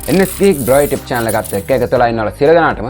Geek Bro YouTube channel එකත් එක්ක එකතු වෙලා ඉන්නවල සියලු දෙනාටම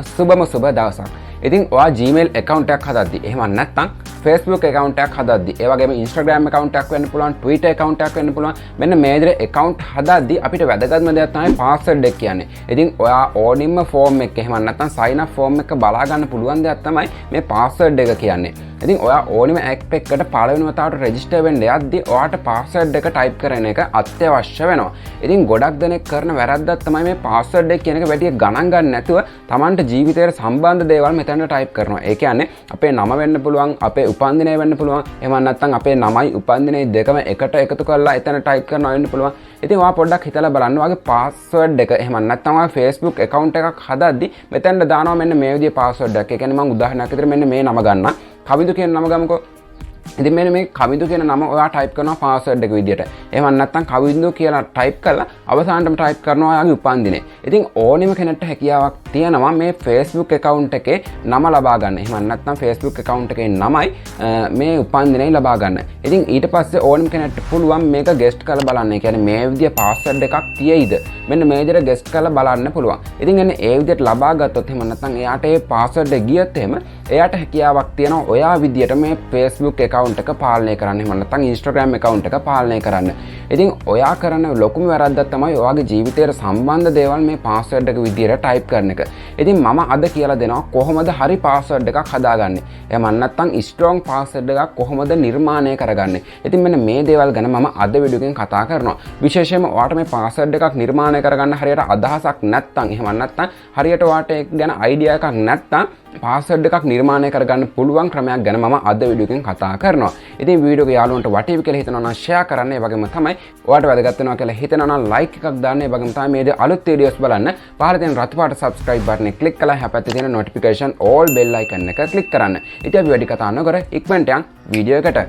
සුබ දවසක්. ඉතින් ඔයා Gmail account එකක් හදද්දි එහෙම නැත්නම් Facebook account එකක් හදද්දි ඒ වගේම Instagram account එකක් වෙන්න පුළුවන් Twitter account එකක් වෙන්න පුළුවන් මෙන්න මේ විදිහට account හදද්දි අපිට වැදගත්ම දෙයක් තමයි password එක කියන්නේ. ඉතින් ඔයා ඕනින්ම form එක එහෙම නැත්නම් sign up form එක බලා ගන්න පුළුවන් දෙයක් තමයි මේ password එක කියන්නේ. ඉතින් ඔයා ඕනිම app එකකට පළවෙනිම වතාවට register වෙන්න යද්දි ඔයාට password එක type කරන එක අත්‍යවශ්‍ය වෙනවා. ඉතින් ගොඩක් දෙනෙක් කරන වැරද්දක් තමයි මේ password එක කියන එක වැඩි ගණන් ගන්න නැතුව Tamanට ජීවිතයට සම්බන්ධ දේවල් මෙතන type කරනවා. ඒ කියන්නේ අපේ නම වෙන්න පුළුවන්, අපේ උපන්දිනය වෙන්න පුළුවන්, එහෙම නැත්නම් අපේ නමයි උපන්දිනයයි දෙකම එකට එකතු කරලා එතන type කරනවා වෙන්න පුළුවන්. ඉතින් ඔයා පොඩ්ඩක් හිතලා බලන්න ඔයාගේ password එක එහෙම නැත්නම් ඔයා Facebook account එකක් හදද්දි මෙතන දානවා මෙන්න මේ විදිහේ password එකක්. ඒ කියන්නේ මම උදාහරණයක් විදිහට මෙන්න මේ නම ගන්නම්. කවිදු කියන නම ගමුකෝ. ඉතින් මෙන්න මේ කවිදු කියන නම ඔයා type කරනවා password එක විදියට. එහෙම නැත්නම් කවිදු කියලා type කරලා අවසානටම type කරනවා ඔයාගේ උපන්දිනය. ඉතින් ඕනෙම කෙනෙක්ට හැකියාවක් තියෙනවා මේ Facebook account එකේ නම ලබා ගන්න. එහෙම නැත්නම් Facebook account එකේ නමයි මේ උපන්දිනය ලබා ගන්න. ඉතින් ඊට පස්සේ ඕනෙම කෙනෙක්ට පුළුවන් මේක guest කරලා බලන්න. ඒ කියන්නේ මේ විදිය password එකක් තියෙයිද? මෙන්න මේ විදියට guest කරලා බලන්න පුළුවන්. ඉතින් එන්නේ ඒ විදියට ලබා ගත්තොත් එහෙම නැත්නම් එයාට ඒ password එක ගියත් එහෙම එයාට හැකියාවක් තියෙනවා ඔයා විදියට මේ Facebook account එක පාලනය කරන්න. එහෙම නැත්නම් Instagram account එක පාලනය කරන්න. ඉතින් ඔයා කරන ලොකුම වැරද්දක් තමයි ඔයාගේ ජීවිතයට සම්බන්ධ දේවල් මේ password එක විදියට type කරන එක. ඉතින් මම අද කියලා දෙනවා කොහොමද හරි password එකක් හදාගන්නේ. එහෙම නැත්නම් strong password එකක් කොහොමද නිර්මාණය කරගන්නේ. ඉතින් මෙන්න මේ දේවල් ගැන මම අද වීඩියෝ එකෙන් කතා කරනවා. විශේෂයෙන්ම ඔයාට මේ password එකක් නිර්මාණය කරගන්න හරියට අදහසක් නැත්නම් එහෙම නැත්නම් හරියට ඔයාට ඒක ගැන idea එකක් නැත්නම් password එකක් නිර්මාණය කරගන්න පුළුවන් ක්‍රමයක් ගැන මම අද වීඩියෝ එකෙන් කතා කරනවා. ඉතින් වීඩියෝ එක යාළුවන්ට වටේවි කියලා හිතනවා නම් share කරන්න. ඒ වගේම තමයි ඔයාලට වැදගත් වෙනවා කියලා හිතනවා නම් like එකක් දාන්න. ඒ වගේම තමයි මේ අලුත් වීඩියෝස් බලන්න පහළ තියෙන රතු පාට subscribe button එක click කරලා හැපැත්තේ තියෙන notification all bell icon එක click කරන්න. ඉතින් අපි වැඩි කතා නොකර ඉක්මනට යන් වීඩියෝ එකට.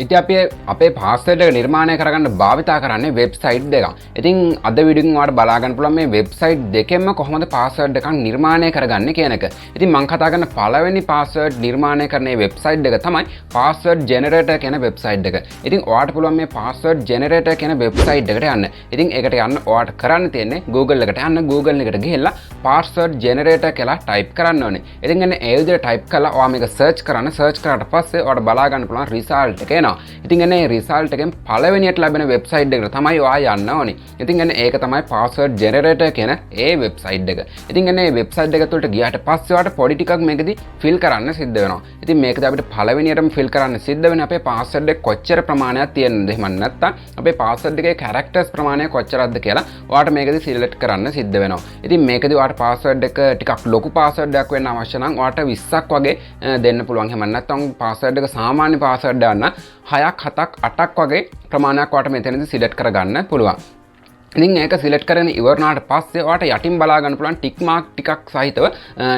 ඉතින් අපි අපේ password එක නිර්මාණය කරගන්න භාවිතා කරන්නේ වෙබ්සයිට් දෙකක්. ඉතින් අද වීඩියෝ එකෙන් ඔයාලට බලා ගන්න පුළුවන් මේ වෙබ්සයිට් දෙකෙන්ම කොහොමද password එකක් නිර්මාණය කරගන්නේ කියන එක. ඉතින් මම කතා කරන පළවෙනි password නිර්මාණය කරන මේ වෙබ්සයිට් එක තමයි password generator කියන වෙබ්සයිට් එක. ඉතින් ඔයාලට පුළුවන් මේ password generator කියන වෙබ්සයිට් එකට යන්න. ඉතින් ඒකට යන්න ඔයාලට කරන්න තියෙන්නේ Google එකට යන්න. Google එකට ගිහිල්ලා password generator කියලා type කරන්න ඕනේ. ඉතින් එන්නේ ඒ විදිහට type කරලා ඔයා මේක search කරන්න. search කරාට පස්සේ ඔයාලට බලා ගන්න පුළුවන් result එක එනවා. ඉතින් එන්නේ result එකෙන් පළවෙනියට ලැබෙන වෙබ්සයිට් එකට තමයි ඔයා යන්න ඕනේ. ඉතින් එන්නේ ඒක තමයි password generator කියන ඒ වෙබ්සයිට් එක. ඉතින් එන්නේ වෙබ්සයිට් එක තුළට ගියාට පස්සේ ඔයාලට පොඩි ටිකක් මේකදී fill කරන්න සිද්ධ වෙනවා. ඉතින් මේකද අපිට පළවෙනියටම fill කරන්න සිද්ධ වෙන්නේ අපේ password එක කොච්චර ප්‍රමාණයක් තියෙනවද එහෙම නැත්නම් අපේ password එකේ characters ප්‍රමාණය කොච්චරක්ද කියලා ඔයාලට මේකදී select කරන්න සිද්ධ වෙනවා. ඉතින් මේකදී ඔයාලට password එක ටිකක් ලොකු password එකක් වෙන්න අවශ්‍ය නම් ඔයාලට 20ක් වගේ දෙන්න පුළුවන්. එහෙම නැත්නම් password එක සාමාන්‍ය password එකක් නම් 6ක් 7ක් 8ක් වගේ ප්‍රමාණයක් වට මෙතනදී සිලෙක්ට් කරගන්න පුළුවන්. ඉතින් ඒක සිලෙක්ට් කරගෙන ඉවරනාට පස්සේ ඔයාලට යටින් බලා ගන්න පුළුවන් ටික් මාක් ටිකක් සහිතව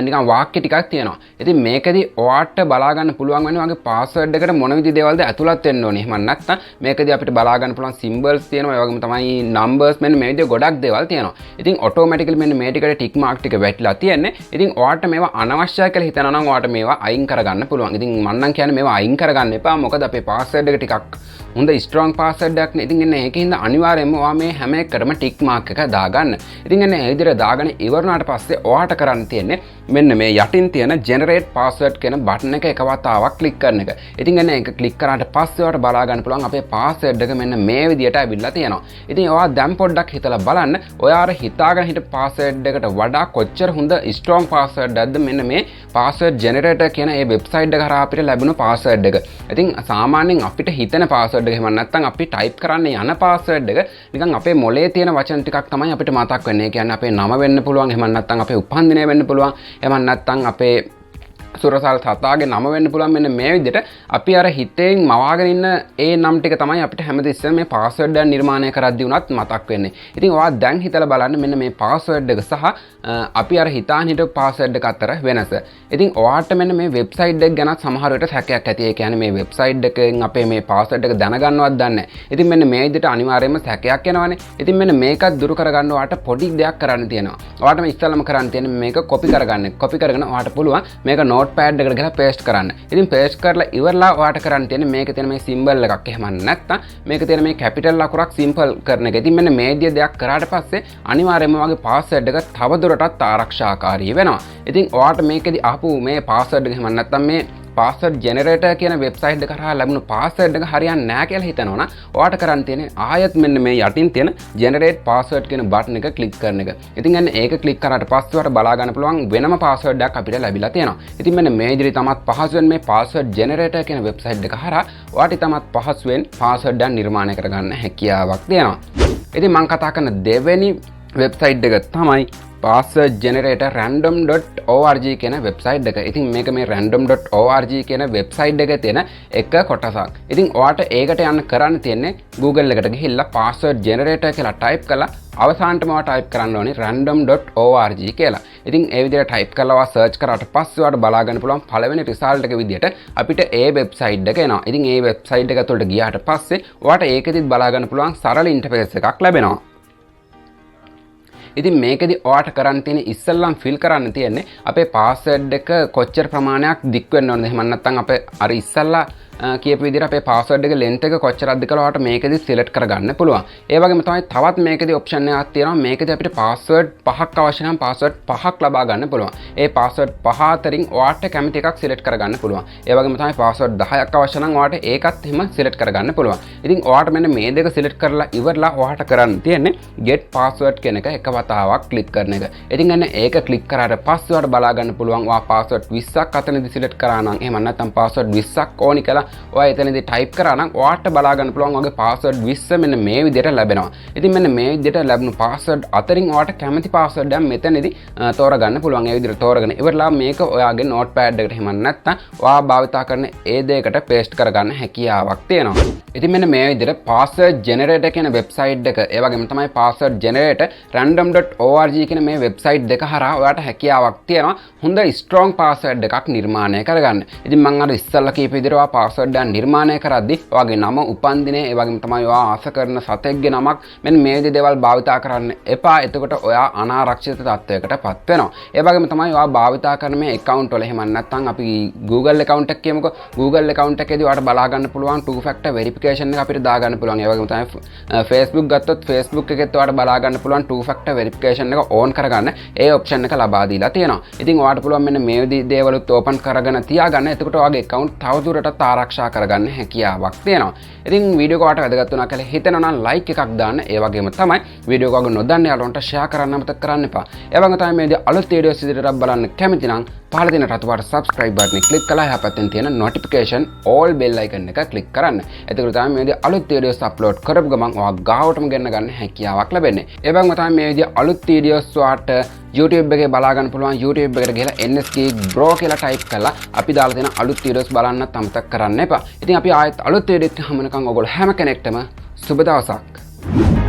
නිකන් වාක්‍ය ටිකක් තියෙනවා. ඉතින් මේකෙදි ඔයාලට බලා ගන්න පුළුවන් වෙන්නේ ඔයාගේ password එකට මොන විදිහේ දේවල්ද ඇතුළත් වෙන්න ඕනේ. එහෙම නැත්නම් මේකෙදි අපිට බලා ගන්න පුළුවන් symbols තියෙනවා. ඒ වගේම තමයි numbers මෙන්න මේ විදිහේ ගොඩක් දේවල් තියෙනවා. ඉතින් automatically මෙන්න මේ ටිකට ටික් මාක් ටික වැටිලා තියෙන්නේ. ඉතින් ඔයාලට මේවා අනවශ්‍යයි කියලා හිතනවා නම් ඔයාලට මේවා අයින් කරගන්න පුළුවන්. ඉතින් මම නම් කියන්නේ මේවා අයින් කරගන්න එපා. මොකද අපේ password එක ටිකක් හොඳ strong password එකක් නේ. ඉතින් එන්නේ ඒකින්ද අනිවාර්යයෙන්ම ඔයා මේ හැම එකකටම ටික් මාක් එක දාගන්න. ඉතින් එන්නේ ඒ විදිහට දාගෙන ඉවරනාට පස්සේ ඔයාට කරන්න තියෙන්නේ මෙන්න මේ යටින් තියෙන generate password කියන බටන් එක එක වතාවක් ක්ලික් කරන එක. ඉතින් එන්නේ ඒක ක්ලික් කරාට පස්සේ ඔයාට බලා ගන්න පුළුවන් අපේ password එක මෙන්න මේ විදිහට ඇවිල්ලා තියෙනවා. ඉතින් ඔයා දැන් පොඩ්ඩක් හිතලා බලන්න ඔයා අර හිතාගෙන හිට password එකට වඩා කොච්චර හොඳ strong password එකක්ද මෙන්න මේ password generator කියන මේ වෙබ්සයිට් එක හරහා අපිට ලැබුණු password එක. ඉතින් සාමාන්‍යයෙන් අපිට හිතෙන password එහෙම නැත්නම් අපි type කරන්න යන password එක නිකන් අපේ මොලේ තියෙන වචන ටිකක් තමයි අපිට මතක් වෙන්නේ. ඒ කියන්නේ අපේ නම වෙන්න පුළුවන්, එහෙම නැත්නම් අපේ උපන්දිනය වෙන්න පුළුවන්, එහෙම නැත්නම් අපේ සුරසල් සතාගේ නම වෙන්න පුළුවන්. මෙන්න මේ විදිහට අපි අර හිතෙන් මවාගෙන ඉන්න ඒ නම් ටික තමයි අපිට හැමතිස්සෙම මේ password එක නිර්මාණය කරද්දී උනත් මතක් වෙන්නේ. ඉතින් ඔයා දැන් හිතලා බලන්න මෙන්න මේ password එක සහ අපි අර හිතාන හිටපු password එක අතර වෙනස. ඉතින් ඔයාට මෙන්න මේ වෙබ්සයිට් එක ගැන සමහර විට සැකයක් ඇති. ඒ කියන්නේ මේ වෙබ්සයිට් එකෙන් අපේ මේ password එක දැනගන්නවත් දන්නේ නැහැ. ඉතින් මෙන්න මේ විදිහට අනිවාර්යයෙන්ම සැකයක් එනවනේ. ඉතින් මෙන්න මේකත් දුරු කරගන්න ඔයාට පොඩි දෙයක් කරන්න තියෙනවා. ඔයාට මේ ඉස්සෙල්ලාම කරන්න තියෙන්නේ මේක copy කරගන්න. copy කරගෙන ඔයාට පුළුවන් මේක note notepad එකට ගහලා paste කරන්න. ඉතින් paste කරලා ඉවරලා ඔයාට කරන්න තියෙන්නේ මේකේ තියෙන මේ symbol එකක් එහෙම නැත්නම් මේකේ තියෙන මේ capital ලකුරක් simple කරන එක. ඉතින් මෙන්න මේ විදිය දෙයක් කරාට පස්සේ අනිවාර්යයෙන්ම ඔයාගේ password එක තවදුරටත් ආරක්ෂාකාරී වෙනවා. ඉතින් ඔයාට මේකෙදි ආපු මේ password එක එහෙම නැත්නම් මේ password generator කියන website එක කරා ලැබුණු password එක හරියන්නේ නැහැ කියලා හිතනවා නම් ඔයාට කරන්න තියෙන්නේ ආයෙත් මෙන්න මේ යටින් තියෙන generate password කියන button එක click කරන එක. ඉතින් අන්න ඒක click කරාට පස්සේ ඔයාට බලා ගන්න පුළුවන් වෙනම password එකක් අපිට ලැබිලා තියෙනවා. ඉතින් මෙන්න මේ විදිහට තමයි පහසුවෙන් මේ password generator කියන website එක හරහා ඔයාට තමයි පහසුවෙන් password එක නිර්මාණය කරගන්න හැකියාවක් තියෙනවා. ඉතින් මම කතා කරන දෙවෙනි website එක තමයි password generator random.org කියන website එක. ඉතින් මේක මේ random.org කියන website එකේ තියෙන එක කොටසක්. ඉතින් ඔයාට ඒකට යන්න කරන්න තියෙන්නේ Google එකට ගිහිල්ලා password generator කියලා type කරලා අවසානටම ඔයා type කරන්න ඕනේ random.org කියලා. ඉතින් ඒ විදිහට type කරලා ඔයා search කරාට පස්සේ ඔයාට බලා ගන්න පුළුවන් පළවෙනි result එක විදිහට අපිට ඒ website එක එනවා. ඉතින් ඒ website එක ඇතුළට ගියාට පස්සේ ඔයාට ඒකෙදිත් බලා ගන්න පුළුවන් සරල interface එකක් ලැබෙනවා. ඉතින් මේකෙදි ඔයාට කරන්න තියෙන ඉස්සෙල්ලම ෆිල් කරන්න තියෙන්නේ අපේ පාස්වර්ඩ් එක කොච්චර ප්‍රමාණයක් දික් වෙන්න ඕනද එහෙම නැත්නම් අපේ අර ඉස්සෙල්ලා කියපු විදිහට අපේ පාස්වර්ඩ් එක length එක කොච්චරක්ද කියලා ඔයාට මේකෙදි select කරගන්න පුළුවන්. ඒ වගේම තමයි තවත් මේකෙදි option එකක් තියෙනවා. මේකෙදි අපිට password 5ක් අවශ්‍ය නම් password 5ක් ලබා ගන්න පුළුවන්. ඒ password 5 අතරින් ඔයාට කැමති එකක් select කරගන්න පුළුවන්. ඒ වගේම තමයි password 10ක් අවශ්‍ය නම් ඔයාට ඒකත් එහෙම select කරගන්න පුළුවන්. ඉතින් ඔයාට මෙන්න මේ දෙක select කරලා ඉවරලා ඔයාට කරන්න තියෙන්නේ get password කියන එක එක වතාවක් click කරන එක. ඉතින් අන්න ඒක click කරාට පස්සේ ඔයාට බලා ගන්න පුළුවන් ඔයා password 20ක් අතනදී select කරා නම් එහෙම නැත්නම් password 20ක් ඕනි කියලා ඔයා එතනදී type කරා නම් ඔයාට බලා ගන්න පුළුවන් ඔයාගේ password 20 මෙන්න මේ විදිහට ලැබෙනවා. ඉතින් මෙන්න මේ විදිහට ලැබුණු password අතරින් ඔයාට කැමති password එකක් මෙතනදී තෝරගන්න පුළුවන්. ඒ විදිහට තෝරගෙන ඉවරලා මේක ඔයාගේ notepad එකට එහෙම නැත්නම් ඔයා භාවිතා කරන ඒ දෙයකට paste කරගන්න හැකියාවක් තියෙනවා. ඉතින් මෙන්න මේ විදිහට password generator කියන website එක ඒ වගේම තමයි password generator random.org කියන මේ website දෙක හරහා ඔයාට හැකියාවක් තියෙනවා හොඳ strong password එකක් නිර්මාණය කරගන්න. ඉතින් මම අර ඉස්සල්ලා කියපු විදිහට ඔයා password නිර්මාණය කරද්දී ඔයාගේ නම උපන්දිනය ඒ වගේම තමයි ඔයා ආස කරන සතෙක්ගේ නමක් මෙන්න මේ විදිහේ දේවල් භාවිතා කරන්න එපා. එතකොට ඔයා අනාරක්ෂිත තත්වයකටපත් වෙනවා. ඒ වගේම තමයි ඔයා භාවිතා කරන මේ account වල එහෙම නැත්නම් අපි Google account එක කියමුකෝ. Google account එකේදී ඔයාට බලා ගන්න පුළුවන් two factor verification එක අපිට දා ගන්න පුළුවන්. ඒ වගේම තමයි Facebook ගත්තොත් Facebook එකෙත් ඔයාට බලා ගන්න පුළුවන් two factor verification එක on කරගන්න ඒ option එක ලබා දීලා තියෙනවා. ඉතින් ඔයාට පුළුවන් මෙන්න මේ විදිහේ දේවලුත් open කරගෙන තියාගන්න. එතකොට ඔයාගේ account තවදුරටත් ආරක්ෂා කරගන්න හැකියාවක් තියෙනවා. ඉතින් වීඩියෝ එක ඔයාලට වැදගත් වුණා කියලා හිතෙනවා නම් like එකක් දාන්න. ඒ වගේම තමයි වීඩියෝ එක ඔයාලා නොදන්න යාළුවන්ට share කරන්න අමතක කරන්න එපා. ඒ වගේම තමයි මේ අලුත් වීඩියෝස් ඉදිරියට බලන්න කැමති නම් පහළ තියෙන රතු පාට subscribe button එක click කරලා එහා පැත්තෙන් තියෙන notification all bell icon එක click කරන්න. එතකොට තමයි මේ අලුත් වීඩියෝස් upload කරපු ගමන් ඔයා ගාවටම ගෙන්න ගන්න හැකියාවක් ලැබෙන්නේ. ඒ වගේම තමයි මේ විදිහ අලුත් වීඩියෝස් ඔයාට YouTube එකේ බලා ගන්න පුළුවන්. YouTube එකට ගිහලා Geek Bro කියලා type කරලා අපි දාලා තියෙන අලුත් වීඩියෝස් බලන්නත් අමතක කරන්න එපා. ඉතින් අපි ආයෙත් අලුත් වීඩියෝ එකක් හමුනකම් ඔයගොල්ලෝ හැම කෙනෙක්ටම සුබ දවසක්.